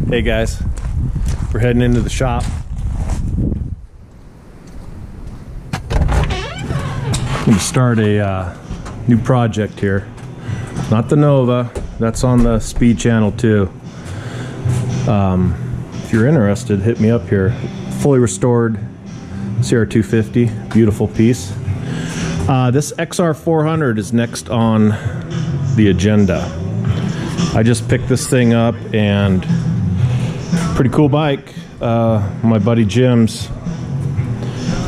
Hey guys, we're heading into the shop. I'm going to start a new project here. Not the Nova, that's on the speed channel too. If you're interested, hit me up here. Fully restored CR250, beautiful piece. This XR400 is next on the agenda. I just picked this thing up, and pretty cool bike. My buddy Jim's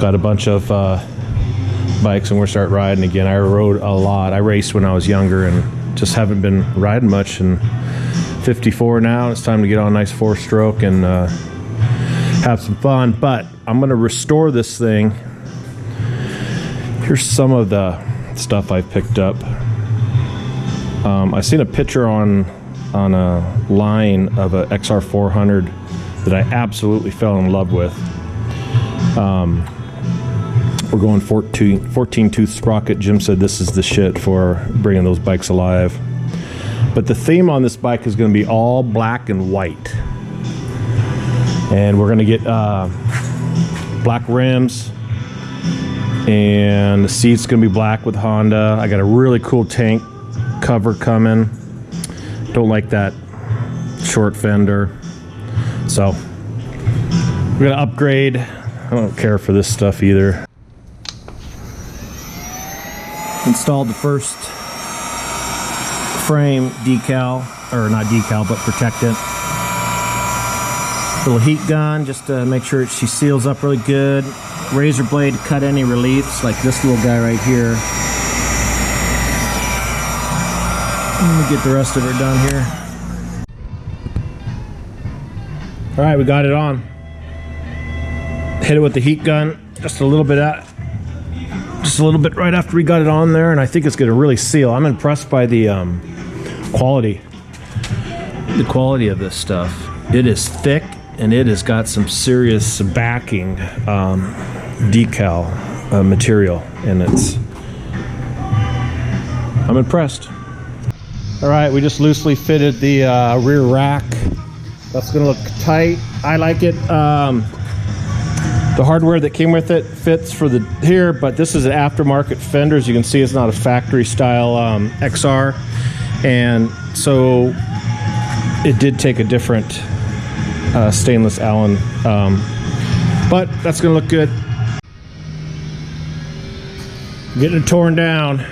got a bunch of bikes, and we're start riding again. I rode a lot. I raced when I was younger and just haven't been riding much. And 54 now, it's time to get on a nice 4-stroke and have some fun. But I'm going to restore this thing. Here's some of the stuff I picked up. I seen a picture on a line of a XR400 that I absolutely fell in love with. We're going 14 tooth sprocket. Jim said this is the shit for bringing those bikes alive. But the theme on this bike is going to be all black and white. And we're going to get black rims. And the seat's going to be black with Honda. I got a really cool tank cover coming. Don't like that short fender. So we're going to upgrade. I don't care for this stuff either. Installed the first frame decal, or not decal, but protectant. Little heat gun just to make sure she seals up really good. Razor blade to cut any reliefs, like this little guy right here. Let me get the rest of her done here. All right, we got it on. Hit it with the heat gun just a little bit right after we got it on there, and I think it's going to really seal. I'm impressed by the quality of this stuff. It is thick, and it has got some serious backing decal material, and I'm impressed. All right, we just loosely fitted the rear rack. That's going to look tight. I like it. The hardware that came with it fits for the here, but this is an aftermarket fender. As you can see, it's not a factory style XR, and so it did take a different stainless Allen, but that's gonna look good. Getting it torn down.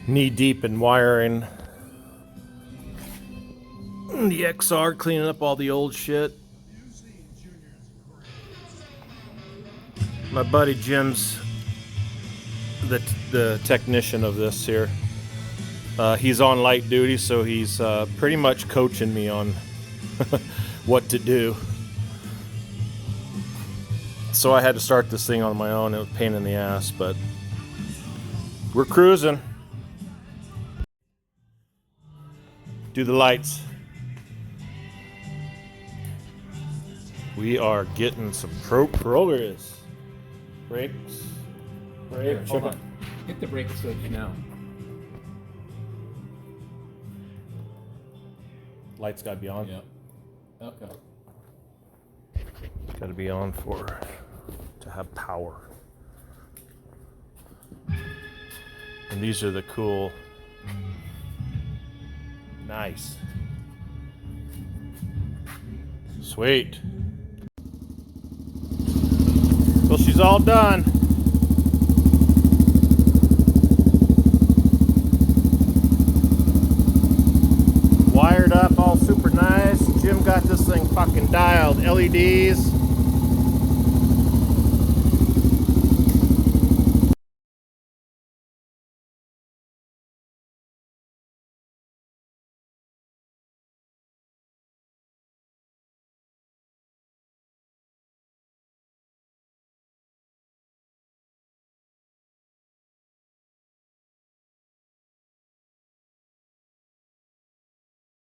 Knee deep in wiring the XR, cleaning up all the old shit. My buddy Jim's the technician of this here. He's on light duty, so he's pretty much coaching me on what to do. So I had to start this thing on my own. It was a pain in the ass, but we're cruising. Do the lights. We are getting some progress. Brakes. Here, hold on. Hit the brake switch now. Lights gotta be on. Yep. Okay. Gotta be on to have power. And these are the cool. Nice. Sweet. Well, she's all done. Wired up, all super nice. Jim got this thing fucking dialed. LEDs.